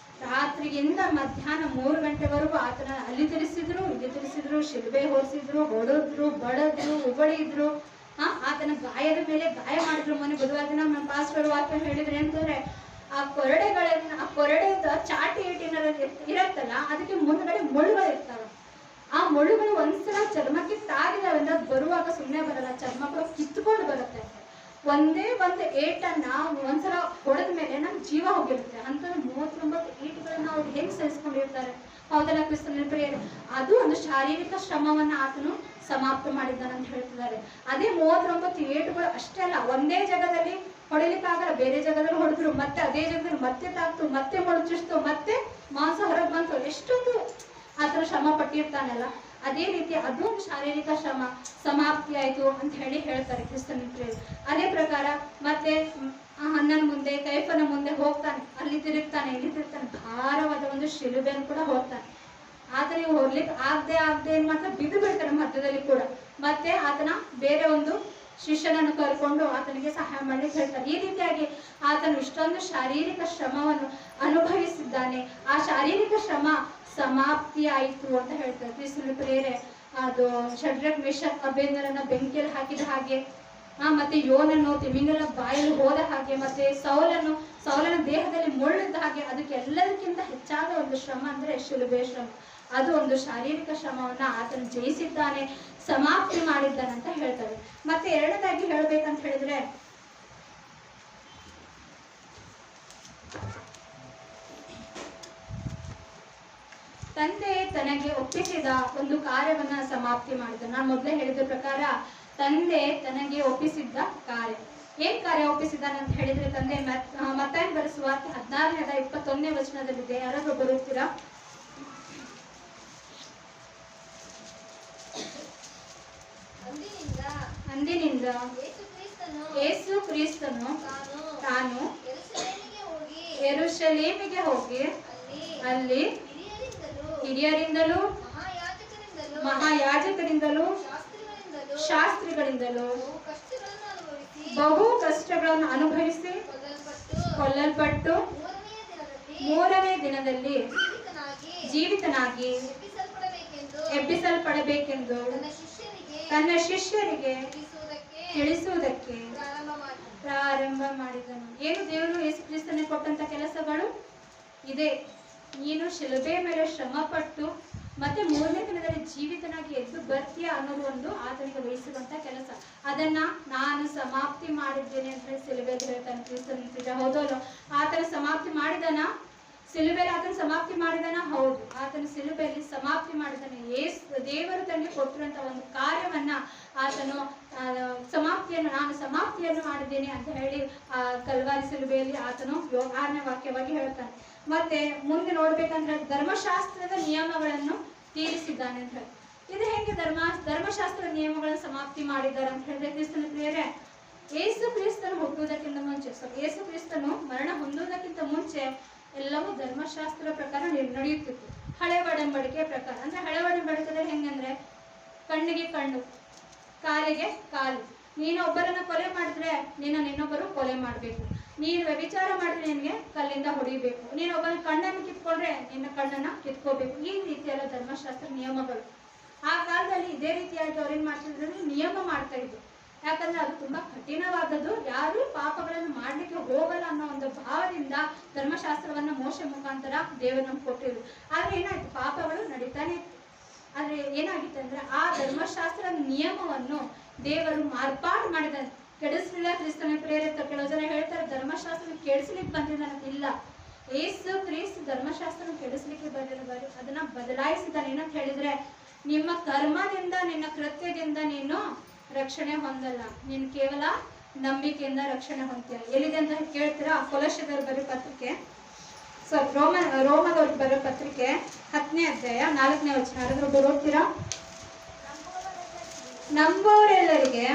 ರಾತ್ರಿಯಿಂದ ಮಧ್ಯಾಹ್ನ 3 ಗಂಟೆವರೆಗೂ ಆತನ ಅಲ್ಲಿ ತಿರ್ಸಿದ್ರು, ಇಲ್ಲಿ ತಿರ್ಸಿದ್ರು, ಶಿಲ್ಬೆ ಹೊರಿಸಿದ್ರು, ಹೊಡೆದ್ರು, ಬಡದ್ರು, ಉಬಳಿದ್ರು. ಆತನ ಗಾಯದ ಮೇಲೆ ಗಾಯ ಮಾಡಿದ್ರು. ಮೊನ್ನೆ ಬುಧವಾರ ದಿನ ನಮ್ಮ ಪಾಸ್ಟರ್ ವಾಕ್ಯ ಹೇಳಿದ್ರೆ ಅಂತಂದ್ರೆ ಆ ಕೊರಡೆದ ಚಾಟಿ ಏಟಿನ ಇರತ್ತಲ್ಲ, ಅದಕ್ಕೆ ಮುಂದ್ಗಡೆ ಮುಳ್ಳುಗಳಿರ್ತಾವ. ಆ ಮುಳ್ಳುಗಳು ಒಂದ್ಸಲ ಚರ್ಮಕ್ಕೆ ತಾಗಿದಾವೆ ಅಂದ್ರೆ ಅದು ಬರುವಾಗ ಸುಮ್ಮನೆ ಬರಲ್ಲ, ಚರ್ಮ ಕೂಡ ಕಿತ್ಕೊಂಡು ಬರುತ್ತೆ. ಒಂದೇ ಒಂದು ಏಟನ್ನ ಒಂದ್ಸಲ ಹೊಡೆದ ಮೇಲೆ ನಮ್ ಜೀವ ಹೋಗಿರುತ್ತೆ. ಅಂತ 39 ಏಟುಗಳನ್ನ ಅವ್ರು ಹೆಂಗ್ ಸಹಿಸ್ಕೊಂಡಿರ್ತಾರೆ? ಹೌದಲ್ಲ ಕ್ರಿಸ್ತನ ಪ್ರಿಯರೇ? ಅದು ಒಂದು ಶಾರೀರಿಕ ಶ್ರಮವನ್ನ ಆತನು ಸಮಾಪ್ತ ಮಾಡಿದ್ದಾನೆ ಅಂತ ಹೇಳ್ತಿದ್ದಾರೆ. ಅದೇ 39 ಏಟುಗಳು ಅಷ್ಟೇ ಅಲ್ಲ, ಒಂದೇ ಜಾಗದಲ್ಲಿ ಹೊಡಿಲಿಕ್ಕಾಗಲ್ಲ, ಬೇರೆ ಜಾಗದಲ್ಲಿ ಹೊಡೆದ್ರು, ಮತ್ತೆ ಅದೇ ಜಾಗದಲ್ಲಿ ಮತ್ತೆ ತಾಕ್ತು, ಮತ್ತೆ ಮೊಳಚಿಸ್ತು, ಮತ್ತೆ ಮಾಂಸ ಹೊರಗೆ ಬಂತು. ಎಷ್ಟೊಂದು ಆತರ ಶ್ರಮ ಪಟ್ಟಿರ್ತಾನಲ್ಲ, ಅದೇ ರೀತಿ ಅದೊಂದು ಶಾರೀರಿಕ ಶ್ರಮ ಸಮಾಪ್ತಿ ಆಯ್ತು ಅಂತ ಹೇಳ್ತಾರೆ ಕ್ರಿಸ್ತನ ಪ್ರಿಯರೇ. ಅದೇ ಪ್ರಕಾರ ಮತ್ತೆ ಅಣ್ಣನ ಮುಂದೆ, ಕೈಫನ ಮುಂದೆ ಹೋಗ್ತಾನೆ. ಅಲ್ಲಿ ತಿರುಗ್ತಾನೆ, ಇಲ್ಲಿ ತಿರುಗ್ತಾನೆ. ಭಾರವಾದ ಒಂದು ಶಿಲುಬೆಯನ್ನು ಕೂಡ ಹೋಗ್ತಾನೆ. ಆತನಿಗೆ ಹೊರ್ಲಿಕ್ಕೆ ಆಗದೆ ಏನ್ ಮಾಡ್ತಾರೆ, ಬಿದ್ದು ಬಿಡ್ತಾರೆ ಮಧ್ಯದಲ್ಲಿ ಕೂಡ. ಮತ್ತೆ ಆತನ ಬೇರೆ ಒಂದು ಶಿಷ್ಯನನ್ನು ಕರ್ಕೊಂಡು ಆತನಿಗೆ ಸಹಾಯ ಮಾಡ್ಲಿಕ್ಕೆ ಹೇಳ್ತಾರೆ. ಈ ರೀತಿಯಾಗಿ ಆತನು ಇಷ್ಟೊಂದು ಶಾರೀರಿಕ ಶ್ರಮವನ್ನು ಅನುಭವಿಸಿದ್ದಾನೆ. ಆ ಶಾರೀರಿಕ ಶ್ರಮ ಸಮಾಪ್ತಿ ಆಯಿತು ಅಂತ ಹೇಳ್ತಾರೆ ಕ್ರಿಸ್ತನ ಪ್ರಿಯರೇ. ಅದು ಶಡ್ರಕ್ ಮೆಷಕ್ ಅಬೇದ್ನೆಗೋರನ್ನ ಬೆಂಕಿಯಲ್ಲಿ ಹಾಕಿದ ಹಾಗೆ ಮತ್ತೆ ಯೋನನ್ನು ತಿಮಿಂಗಲ ಬಾಯಲ್ಲಿ ಹೋದ ಹಾಗೆ, ಮತ್ತೆ ಸೌಲನ ದೇಹದಲ್ಲಿ ಮುಳ್ಳಿದ್ದ ಹಾಗೆ, ಅದಕ್ಕೆಲ್ಲದಕ್ಕಿಂತ ಹೆಚ್ಚಾದ ಒಂದು ಶ್ರಮ ಅಂದ್ರೆ ಶಿಲುಬೆ ಶ್ರಮ. ಅದು ಒಂದು ಶಾರೀರಿಕ ಶ್ರಮವನ್ನ ಆತನು ಜಯಿಸಿದ್ದಾನೆ, ಸಮಾಪ್ತಿ ಮಾಡಿದ್ದಾನೆ ಅಂತ ಹೇಳ್ತಾರೆ. ಮತ್ತೆ ಎರಡನೇದಾಗಿ ಹೇಳ್ಬೇಕಂತ ಹೇಳಿದ್ರೆ, ತಂದೆ ತನಗೆ ಒಪ್ಪಿಸಿದ ಒಂದು ಕಾರ್ಯವನ್ನ ಸಮಾಪ್ತಿ ಮಾಡಿದ. ನಾನು ಮೊದಲೇ ಹೇಳಿದ ಪ್ರಕಾರ ತಂದೆ ತನಗೆ ಒಪ್ಪಿಸಿದ್ದ ಕಾರ್ಯ, ಏನ್ ಕಾರ್ಯ ಒಪ್ಪಿಸಿದಾನೆ ಅಂತ ಹೇಳಿದ್ರೆ, ತಂದೆ ಮತ್ತಾಯ ಬರೆಸುವ 16ನೇ 21 ಯಾರಾದ್ರೂ ಬರುತ್ತೀರಾ? ಅಂದಿನಿಂದ ಯೇಸು ಕ್ರಿಸ್ತನು ತಾನು ಯೆರೂಸಲೇಮಿಗೆ ಹೋಗಿ ಅಲ್ಲಿ ಹಿರಿಯರಿಂದಲೂ ಮಹಾಯಾಜಕರಿಂದಲೂ ಶಾಸ್ತ್ರಿಗಳಿಂದಲೂ ಬಹು ಕಷ್ಟಗಳನ್ನು ಅನುಭವಿಸಿ ಕೊಲ್ಲಲ್ಪಟ್ಟು 3ನೇ ದಿನದಲ್ಲಿ ಜೀವಿತನಾಗಿ ಎಬ್ಬಿಸಲ್ಪಡಬೇಕೆಂದು ತನ್ನ ಶಿಷ್ಯರಿಗೆ ತಿಳಿಸುವುದಕ್ಕೆ ಪ್ರಾರಂಭ ಮಾಡಿದನು. ಏನು ದೇವರು ಯೇಸು ಕ್ರಿಸ್ತನಿಗೆ ಕೊಟ್ಟಂತ ಕೆಲಸಗಳು ಇದೆ. ನೀನು ಶಿಲುಬೆ ಮೇಲೆ ಶ್ರಮ ಪಟ್ಟು ಮತ್ತೆ 3ನೇ ದಿನದಲ್ಲಿ ಜೀವಿತನಾಗಿ ಎದ್ದು ಬರ್ತೀಯ ಅನ್ನೋದು ಒಂದು ಆತನಿಗೆ ವಹಿಸುವಂತ ಕೆಲಸ. ಅದನ್ನ ನಾನು ಸಮಾಪ್ತಿ ಮಾಡಿದ್ದೇನೆ ಅಂತ ಹೇಳಿ ಶಿಲುಬೆಯಲ್ಲಿ ಹೇಳ್ತಾನೆ ಕ್ರಿಸ್ತನ. ಹೌದಲ್ಲ? ಆತನ ಸಮಾಪ್ತಿ ಮಾಡಿದನ ಶಿಲುಬೆಯಲ್ಲಿ, ಆತನ ಸಮಾಪ್ತಿ ಮಾಡಿದನ? ಹೌದು, ಆತನ ಶಿಲುಬೆಯಲ್ಲಿ ಸಮಾಪ್ತಿ ಮಾಡಿದಾನೆ. ದೇವರು ತನಗೆ ಕೊಟ್ಟಿರುವಂತ ಒಂದು ಕಾರ್ಯವನ್ನ ಆತನು ನಾನು ಸಮಾಪ್ತಿಯನ್ನು ಮಾಡಿದ್ದೇನೆ ಅಂತ ಹೇಳಿ ಕಲ್ವಾರಿ ಶಿಲುಬೆಯಲ್ಲಿ ಆತನು 6ನೇ ವಾಕ್ಯವಾಗಿ ಹೇಳ್ತಾನೆ. ಮತ್ತೆ ಮುಂದೆ ನೋಡ್ಬೇಕಂದ್ರೆ ಧರ್ಮಶಾಸ್ತ್ರದ ನಿಯಮಗಳನ್ನು ತೀರಿಸಿದ್ದಾನೆ ಅಂತ ಹೇಳಿ. ಇದು ಹೆಂಗೆ ಧರ್ಮಶಾಸ್ತ್ರದ ನಿಯಮಗಳನ್ನು ಸಮಾಪ್ತಿ ಮಾಡಿದ್ದಾರೆ ಅಂತ ಹೇಳಿದ್ರೆ, ಕ್ರಿಸ್ತನ ಪ್ರಿಯರೇ, ಯೇಸು ಕ್ರಿಸ್ತನು ಹುಟ್ಟುವುದಕ್ಕಿಂತ ಮುಂಚೆ, ಯೇಸು ಕ್ರಿಸ್ತನು ಮರಣ ಹೊಂದುವುದಕ್ಕಿಂತ ಮುಂಚೆ ಎಲ್ಲವೂ ಧರ್ಮಶಾಸ್ತ್ರ ಪ್ರಕಾರ ನಡೆಯುತ್ತಿತ್ತು. ಹಳೆ ಒಡಂಬಡಿಕೆ ಪ್ರಕಾರ. ಅಂದ್ರೆ ಹಳೆ ಒಡಂಬಡಿಕೆದಲ್ಲಿ ಹೆಂಗಂದ್ರೆ, ಕಣ್ಣಿಗೆ ಕಣ್ಣು, ಕಾಲಿಗೆ ಕಾಲು. ನೀನು ಒಬ್ಬರನ್ನ ಕೊಲೆ ಮಾಡಿದ್ರೆ ಇನ್ನೊಬ್ಬರು ಕೊಲೆ ಮಾಡಬೇಕು. ನೀನು ವ್ಯಭಿಚಾರ ಮಾಡಿದ್ರೆ ನಿನಗೆ ಕಲ್ಲಿಂದ ಹೊಡಿಬೇಕು. ನೀನು ಒಬ್ಬನ ಕಣ್ಣನ್ನು ಕಿತ್ಕೊಂಡ್ರೆ ನಿನ್ನ ಕಣ್ಣನ್ನ ಕಿತ್ಕೋಬೇಕು. ಈ ರೀತಿಯಲ್ಲ ಧರ್ಮಶಾಸ್ತ್ರ ನಿಯಮಗಳು. ಆ ಕಾಲದಲ್ಲಿ ಇದೇ ರೀತಿಯಾಗಿ ಅವ್ರೇನ್ ಮಾಡ್ತಿದ್ರು, ನಿಯಮ ಮಾಡ್ತಾ ಇದ್ರು. ಯಾಕಂದ್ರೆ ಅದು ತುಂಬಾ ಕಠಿಣವಾದದ್ದು. ಯಾರು ಪಾಪಗಳನ್ನು ಮಾಡ್ಲಿಕ್ಕೆ ಹೋಗಲ್ಲ ಅನ್ನೋ ಒಂದು ಭಾವದಿಂದ ಧರ್ಮಶಾಸ್ತ್ರವನ್ನ ಮೋಶೆ ಮುಖಾಂತರ ದೇವರು ನಮ್ಗೆ ಕೊಟ್ಟಿದ್ರು. ಆದ್ರೆ ಏನಾಯ್ತು, ಪಾಪಗಳು ನಡೀತಾನೆ ಇತ್ತು. ಆದ್ರೆ ಏನಾಗಿತ್ತಂದ್ರೆ, ಆ ಧರ್ಮಶಾಸ್ತ್ರ ನಿಯಮವನ್ನು ದೇವರು ಮಾರ್ಪಾಡು ಮಾಡಿದ. ಕೆಡಿಸ್ಲಿಲ್ಲ ಕ್ರಿಸ್ತನ ಪ್ರೇರಿತ. ಕೆಲವು ಜನ ಹೇಳ್ತಾರೆ ಧರ್ಮಶಾಸ್ತ್ರ ಕೆಡಿಸ್ಲಿಕ್ಕೆ ಬಂದಿದ್ದಾನೆ. ಇಲ್ಲ, ಯೇಸು ಕ್ರಿಸ್ತ ಧರ್ಮಶಾಸ್ತ್ರ ಕೆಡಿಸ್ಲಿಕ್ಕೆ ಬಂದಿಲ್ಲ, ಅದನ್ನ ಬದಲಾಯಿಸಿದ್ದಾನೆ. ಏನಂತ ಹೇಳಿದ್ರೆ, ನಿಮ್ಮ ಕರ್ಮದಿಂದ, ನಿನ್ನ ಕೃತ್ಯದಿಂದ ನೀನು ರಕ್ಷಣೆ ಹೊಂದಲ್ಲ, ನೀನು ಕೇವಲ ನಂಬಿಕೆಯಿಂದ ರಕ್ಷಣೆ ಹೊಂದ್ತೀಯ. ಎಲ್ಲಿದೆ ಅಂತ ಕೇಳ್ತೀರಾ? ಕೊಲೊಸ್ಯದವರು ಬರೋ ಪತ್ರಿಕೆ, ರೋಮದವ್ರಿಗೆ ಬರೋ ಪತ್ರಿಕೆ 10ನೇ ಅಧ್ಯಾಯ 4ನೇ ವಚನ. ಯಾರಾದ್ರೂ ಓದ್ತೀರಾ? ನಂಬೋರೆಲ್ಲರಿಗೆ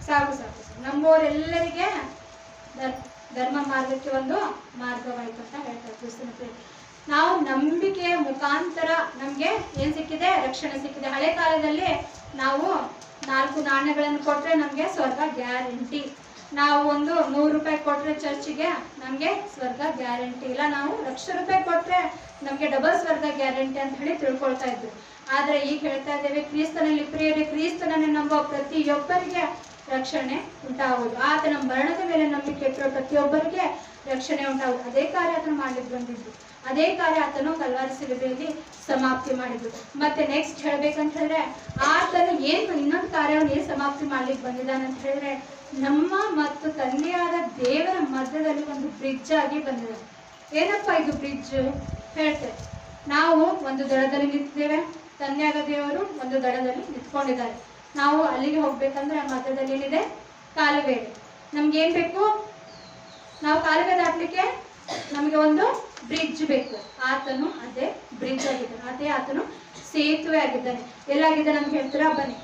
ಸಾಕು. ನಂಬೋರೆಲ್ಲರಿಗೆ ಧರ್ಮ ಮಾರ್ಗಕ್ಕೆ ಒಂದು ಮಾರ್ಗವಾಯಿತು ಅಂತ ಹೇಳ್ತಾರೆ ಕ್ರಿಸ್ತನ ಪ್ರೇಮ. ನಾವು ನಂಬಿಕೆಯ ಮುಖಾಂತರ ನಮ್ಗೆ ಏನ್ ಸಿಕ್ಕಿದೆ? ರಕ್ಷಣೆ ಸಿಕ್ಕಿದೆ. ಹಳೆ ಕಾಲದಲ್ಲಿ ನಾವು 4 ನಾಣ್ಯಗಳನ್ನು ಕೊಟ್ರೆ ನಮ್ಗೆ ಸ್ವರ್ಗ ಗ್ಯಾರಂಟಿ. ನಾವು ಒಂದು 100 ರೂಪಾಯಿ ಕೊಟ್ರೆ ಚರ್ಚಿಗೆ ನಮ್ಗೆ ಸ್ವರ್ಗ ಗ್ಯಾರಂಟಿ ಇಲ್ಲ. ನಾವು ಲಕ್ಷ ರೂಪಾಯಿ ಕೊಟ್ರೆ ನಮ್ಗೆ ಡಬಲ್ ಸ್ವರ್ಗ ಗ್ಯಾರಂಟಿ ಅಂತ ಹೇಳಿ ತಿಳ್ಕೊಳ್ತಾ ಇದ್ರು. ಆದ್ರೆ ಈಗ ಹೇಳ್ತಾ ಇದ್ದೇವೆ, ಕ್ರಿಸ್ತನಲ್ಲಿ ಪ್ರಿಯರೇ, ಕ್ರಿಸ್ತನನ್ನು ನಂಬುವ ಪ್ರತಿಯೊಬ್ಬರಿಗೆ ರಕ್ಷಣೆ ಉಂಟಾಗುವುದು. ಆತನ ಮರಣದ ಮೇಲೆ ನಂಬಿಕೆ ಇಟ್ಟಿರೋ ಪ್ರತಿಯೊಬ್ಬರಿಗೆ ರಕ್ಷಣೆ ಉಂಟಾಗುವುದು. ಅದೇ ಕಾರ್ಯ ಆತನು ಮಾಡ್ಲಿಕ್ಕೆ ಬಂದಿದ್ದು. ಅದೇ ಕಾರ್ಯ ಆತನು ಕಲ್ವಾರಿ ಶಿಲುಬೆಯಲ್ಲಿ ಸಮಾಪ್ತಿ ಮಾಡಿದ್ರು. ಮತ್ತೆ ನೆಕ್ಸ್ಟ್ ಹೇಳ್ಬೇಕಂತ ಹೇಳಿದ್ರೆ, ಆತನು ಇನ್ನೊಂದು ಕಾರ್ಯವನ್ನು ಏನ್ ಸಮಾಪ್ತಿ ಮಾಡ್ಲಿಕ್ಕೆ ಬಂದಿದ್ದಾನೆ ಅಂತ ಹೇಳಿದ್ರೆ, ನಮ್ಮ ಮತ್ತು ತಂದೆಯಾದ ದೇವರ ಮಧ್ಯದಲ್ಲಿ ಒಂದು ಬ್ರಿಡ್ಜ್ ಆಗಿ ಬಂದಿದೆ. ಏನಪ್ಪಾ ಇದು ಬ್ರಿಡ್ಜ್? ಹೇಳ್ತೇವೆ. ನಾವು ಒಂದು ದಡದಲ್ಲಿ ನಿಂತಿದ್ದೇವೆ, ತಂದೆಯಾದ ದೇವರು ಒಂದು ದಡದಲ್ಲಿ ನಿಂತ್ಕೊಂಡಿದ್ದಾರೆ. ನಾವು ಅಲ್ಲಿಗೆ ಹೋಗ್ಬೇಕಂದ್ರೆ ಆ ಮಧ್ಯದಲ್ಲಿ ಏನಿದೆ? ಕಾಲುವೆ. ನಮ್ಗೆ ಏನ್ ಬೇಕು? ನಾವು ಕಾಲುವೆ ದಾಟ್ಲಿಕ್ಕೆ ನಮಗೆ ಒಂದು ಬ್ರಿಡ್ಜ್ ಬೇಕು. ಆತನು ಅದೇ ಬ್ರಿಡ್ಜ್ ಆಗಿದ್ದಾನೆ. ಅದೇ ಆತನು ಸೇತುವೆ ಆಗಿದ್ದಾನೆ. ಎಲ್ಲಾಗಿದ್ದಾನೆ ಅಂತ ಹೇಳ್ತೀರಾ? ಬನ್ನಿ.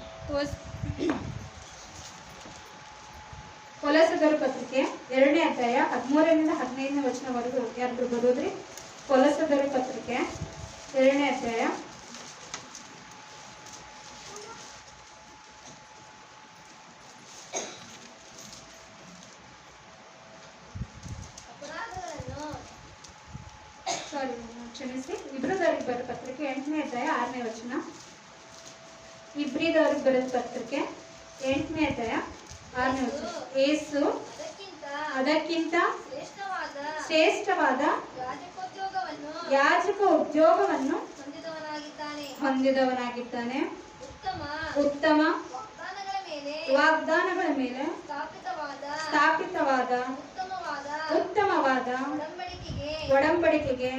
ಕೊಲೊಸ್ಯದವರ ಪತ್ರಿಕೆ 2ನೇ ಅಧ್ಯಾಯ 13ರಿಂದ 15ನೇ ವಚನವರೆಗೂ ಯಾರು ಬರೋದ್ರಿ? ಕೊಲೊಸ್ಯದವರ ಪತ್ರಿಕೆ 2ನೇ ಅಧ್ಯಾಯ 8ನೇ ಅಧ್ಯಾಯ ಅಧ್ಯಾಯ 6ನೇ ವಚನ. ಇಬ್ರಿದವ್ರಿಗೆ ಬರೆದ ಪತ್ರಿಕೆ 8ನೇ ಅಧ್ಯಾಯ 6ನೇ ವಚನ. ಏಸು ಅದಕ್ಕಿಂತ ಶ್ರೇಷ್ಠವಾದ ಯಾಜಕ ಉದ್ಯೋಗವನ್ನು ಹೊಂದಿದವನಾಗಿದ್ದಾನೆ. ಉತ್ತಮ ವಾಗ್ದಾನಗಳ ಮೇಲೆ ಸ್ಥಾಪಿತವಾದ ಉತ್ತಮವಾದ ಒಡಂಬಡಿಕೆಗೆ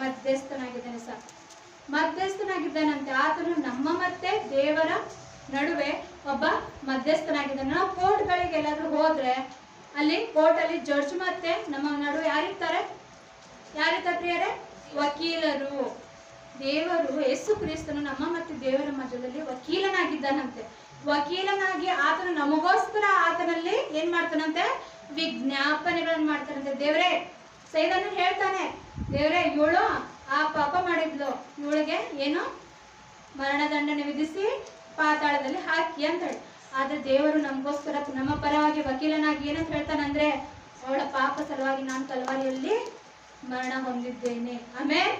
ಮಧ್ಯಸ್ಥನಾಗಿದ್ದಾನೆ. ಸಾಕು, ಮಧ್ಯಸ್ಥನಾಗಿದ್ದಾನಂತೆ. ಆತನು ನಮ್ಮ ಮತ್ತೆ ದೇವರ ನಡುವೆ ಒಬ್ಬ ಮಧ್ಯಸ್ಥನಾಗಿದ್ದಾನೆ. ನಾವು ಕೋರ್ಟ್ಗಳಿಗೆ ಎಲ್ಲಾದ್ರೂ ಹೋದ್ರೆ ಅಲ್ಲಿ ಕೋರ್ಟಲ್ಲಿ ಜಡ್ಜ್ ಮತ್ತೆ ನಮ್ಮ ನಡುವೆ ಯಾರಿರ್ತಾರೆ ಪ್ರಿಯರೇ? ವಕೀಲರು. ದೇವರು ಯೇಸು ಕ್ರಿಸ್ತನು ನಮ್ಮ ಮತ್ತು ದೇವರ ಮಧ್ಯದಲ್ಲಿ ವಕೀಲನಾಗಿದ್ದಾನಂತೆ. ವಕೀಲನಾಗಿ ಆತನು ನಮಗೋಸ್ಕರ ಆತನಲ್ಲಿ ಏನ್ ಮಾಡ್ತಾನಂತೆ? ವಿಜ್ಞಾಪನೆಗಳನ್ನು ಮಾಡ್ತಾನಂತೆ. ದೇವರೇ, ಸೈದನ್ನು ಹೇಳ್ತಾನೆ, ದೇವರೇ ಇವಳು ಆ ಪಾಪ ಮಾಡಿದ್ಲು, ಇವಳಿಗೆ ಏನು ಮರಣದಂಡನೆ ವಿಧಿಸಿ ಪಾತಾಳದಲ್ಲಿ ಹಾಕಿ ಅಂತ ಹೇಳಿ. ಆದ್ರೆ ದೇವರು ನಮಗೋಸ್ಕರ ನಮ್ಮ ಪರವಾಗಿ ವಕೀಲನಾಗಿ ಏನಂತ ಹೇಳ್ತಾನಂದ್ರೆ, ಅವಳ ಪಾಪ ಸಲುವಾಗಿ ನಾನು ಕಲ್ವಾರಿಯಲ್ಲಿ ಮರಣ ಹೊಂದಿದ್ದೇನೆ. ಆಮೇಲೆ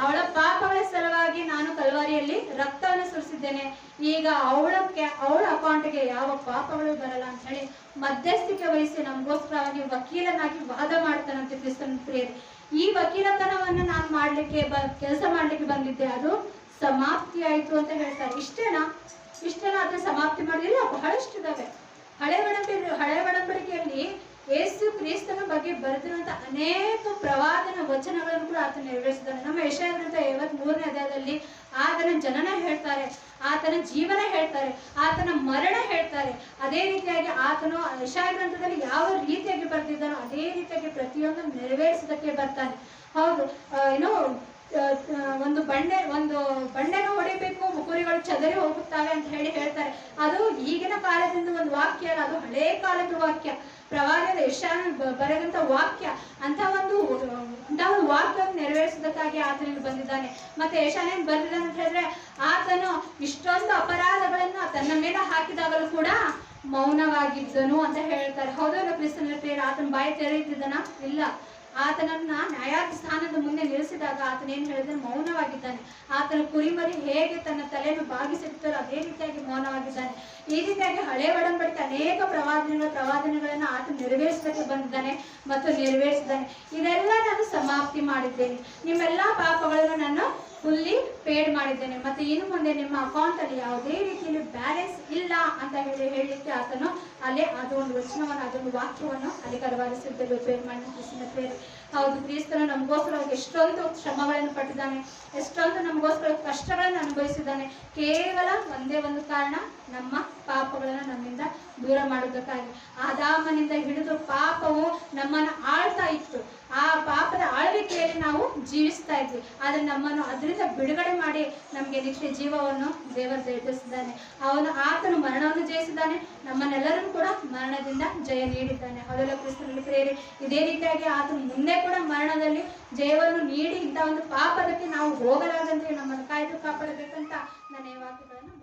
ಅವಳ ಪಾಪಗಳ ಸಲುವಾಗಿ ನಾನು ಕಲ್ವಾರಿಯಲ್ಲಿ ರಕ್ತವನ್ನು ಸುರಿಸಿದ್ದೇನೆ. ಈಗ ಅವಳ ಅಕೌಂಟ್ಗೆ ಯಾವ ಪಾಪಗಳು ಬರಲ್ಲ ಅಂತ ಹೇಳಿ ಮಧ್ಯಸ್ಥಿಕೆ ವಹಿಸಿ ನಮಗೋಸ್ಕರವಾಗಿ ವಕೀಲನಾಗಿ ವಾದ ಮಾಡ್ತಾನಂತೆ ಕ್ರಿಸ್ತನ ಪ್ರಿಯರೇ. ಈ ವಕೀಲತನವನ್ನು ನಾನು ಮಾಡ್ಲಿಕ್ಕೆ ಕೆಲಸ ಮಾಡ್ಲಿಕ್ಕೆ ಬಂದಿದ್ದೆ, ಅದು ಸಮಾಪ್ತಿ ಆಯ್ತು ಅಂತ ಹೇಳ್ತಾರೆ. ಇಷ್ಟೇನಾ ಅದನ್ನ ಸಮಾಪ್ತಿ ಮಾಡಿದಿಲ್ಲ, ಬಹಳಷ್ಟು ಇದಾವೆ. ಹಳೆ ಒಡಂಬಡಿಕೆಯಲ್ಲಿ ಯೇಸು ಕ್ರಿಸ್ತನ ಬಗ್ಗೆ ಬರೆದಿರುವಂತ ಅನೇಕ ಪ್ರವಾದನ ವಚನಗಳನ್ನು ಕೂಡ ಆತನ ನೆರವೇರಿಸಿದ್ದಾನೆ. ನಮ್ಮ ಯೆಶಾಯ ಗ್ರಂಥ 53ನೇ ಅಧ್ಯಾಯದಲ್ಲಿ ಆತನ ಜನನ ಹೇಳ್ತಾರೆ, ಆತನ ಜೀವನ ಹೇಳ್ತಾರೆ, ಆತನ ಮರಣ ಹೇಳ್ತಾರೆ. ಅದೇ ರೀತಿಯಾಗಿ ಆತನು ಯೆಶಾಯ ಗ್ರಂಥದಲ್ಲಿ ಯಾವ ರೀತಿಯಾಗಿ ಬರೆದಿದ್ದಾನೋ ಅದೇ ರೀತಿಯಾಗಿ ಪ್ರತಿಯೊಂದು ನೆರವೇರಿಸೋದಕ್ಕೆ ಬರ್ತಾನೆ. ಹೌದು, ಏನೋ ಒಂದು ಬಂಡೆನೂ ಹೊಡಿಬೇಕು, ಕುರಿಗಳು ಚದರಿ ಹೋಗುತ್ತವೆ ಅಂತ ಹೇಳ್ತಾರೆ. ಅದು ಈಗಿನ ಕಾಲದಿಂದ ಒಂದು ವಾಕ್ಯ ಅಲ್ಲ, ಅದು ಹಳೇ ಕಾಲದ ವಾಕ್ಯ. ಪ್ರವಾದದ ಯೆಶಾಯ ಬರೆದಂತ ವಾಕ್ಯ ಅಂತ ಒಂದು ವಾಕ್ಯವನ್ನು ನೆರವೇರಿಸೋದಕ್ಕಾಗಿ ಆತನಿಗೆ ಬಂದಿದ್ದಾನೆ. ಮತ್ತೆ ಯೆಶಾಯ ಬಂದಿದ್ದಾನೆ ಅಂತ ಹೇಳಿದ್ರೆ, ಆತನು ಇಷ್ಟೊಂದು ಅಪರಾಧಗಳನ್ನು ತನ್ನ ಮೇಲೆ ಹಾಕಿದಾಗಲೂ ಕೂಡ ಮೌನವಾಗಿದ್ದನು ಅಂತ ಹೇಳ್ತಾರೆ. ಹೌದಲ್ಲ ಕ್ರಿಸ್ತನ ಪ್ರಿಯರೇ? ಆತನ ಬಾಯಿ ತೆರೆದಿದ್ದಾನ? ಇಲ್ಲ. ಆತನನ್ನ ನ್ಯಾಯಾಧಿಷ್ಠಾನದ ಮುಂದೆ ನಿಲ್ಲಿಸಿದಾಗ ಆತನ ಏನ್ ಹೇಳಿದ್ರೆ ಮೌನವಾಗಿದ್ದಾನೆ. ಆತನ ಕುರಿಮರಿ ಹೇಗೆ ತನ್ನ ತಲೆಯನ್ನು ಬಾಗಿಸಿರ್ತಾರೋ ಅದೇ ರೀತಿಯಾಗಿ ಮೌನವಾಗಿದ್ದಾನೆ. ಈ ರೀತಿಯಾಗಿ ಹಳೆ ಒಡಂಬಡಿಕೆ ಅನೇಕ ಪ್ರವಾದನೆಗಳನ್ನ ಆತ ನೆರವೇರಿಸಲಿಕ್ಕೆ ಬಂದಿದ್ದಾನೆ ಮತ್ತು ನೆರವೇರಿಸಿದ್ದಾನೆ. ಇದೆಲ್ಲ ನಾನು ಸಮಾಪ್ತಿ ಮಾಡಿದ್ದೇನೆ, ನಿಮ್ಮೆಲ್ಲಾ ಪಾಪಗಳನ್ನು ನಾನು ಫುಲ್ಲಿ ಪೇಡ್ ಮಾಡಿದ್ದೇನೆ, ಮತ್ತೆ ಇನ್ನು ಮುಂದೆ ನಿಮ್ಮ ಅಕೌಂಟ್ ಅಲ್ಲಿ ಯಾವುದೇ ರೀತಿಯಲ್ಲಿ ಬ್ಯಾಲೆನ್ಸ್ ಇಲ್ಲ ಅಂತ ಹೇಳಲಿಕ್ಕೆ ಆತನು ಅಲ್ಲೇ ಅದೊಂದು ವಚನವನ್ನು ಅದೊಂದು ವಾಕ್ಯವನ್ನು ಅಲ್ಲಿ ಕರವಾರಿಸಿದ್ದಲ್ಲಿ ಉಪಯೋಗ ಮಾಡಿ. ಹೌದು, ಕ್ರಿಸ್ತನು ನಮಗೋಸ್ಕರ ಎಷ್ಟೊಂದು ಶ್ರಮಗಳನ್ನು ಪಟ್ಟಿದ್ದಾನೆ, ಎಷ್ಟೊಂದು ನಮಗೋಸ್ಕರ ಕಷ್ಟಗಳನ್ನು ಅನುಭವಿಸಿದ್ದಾನೆ. ಕೇವಲ ಒಂದೇ ಒಂದು ಕಾರಣ, ನಮ್ಮ ಪಾಪಗಳನ್ನು ನಮ್ಮಿಂದ ದೂರ ಮಾಡೋದಕ್ಕಾಗಿ. ಆದಾಮನಿಂದ ಹಿಡಿದು ಪಾಪವು ನಮ್ಮನ್ನು ಆಳ್ತಾ ಇತ್ತು. ಆ ಪಾಪದ ಆಳ್ವಿಕೆಯಲ್ಲಿ ನಾವು ಜೀವಿಸ್ತಾ ಇದ್ವಿ. ಆದ್ರೆ ನಮ್ಮನ್ನು ಅದರಿಂದ ಬಿಡುಗಡೆ ಮಾಡಿ ನಮಗೆ ನಿತ್ಯ ಜೀವವನ್ನು ದೇವರು ದಯಪಾಲಿಸಿದ್ದಾನೆ. ಆತನು ಮರಣವನ್ನು ಜಯಿಸಿದ್ದಾನೆ, ನಮ್ಮನ್ನೆಲ್ಲರೂ ಕೂಡ ಮರಣದಿಂದ ಜಯ ನೀಡಿದ್ದಾನೆ. ಅದೆಲ್ಲ ಕ್ರಿಸ್ತನಲ್ಲಿ ಪ್ರಿಯರೇ, ಇದೇ ರೀತಿಯಾಗಿ ಆತನು ಮುಂದೆ ಕೂಡ ಮರಣದಲ್ಲಿ ಜಯವನ್ನು ನೀಡಿ ಇಂಥ ಒಂದು ಪಾಪದಕ್ಕೆ ನಾವು ಹೋಗಲಾಗದಂತೆ ನಮ್ಮನ್ನು ಕಾಯ್ದು ಕಾಪಾಡಬೇಕಂತ ನನ್ನ ಈ ವಾಕ್ಯಗಳನ್ನು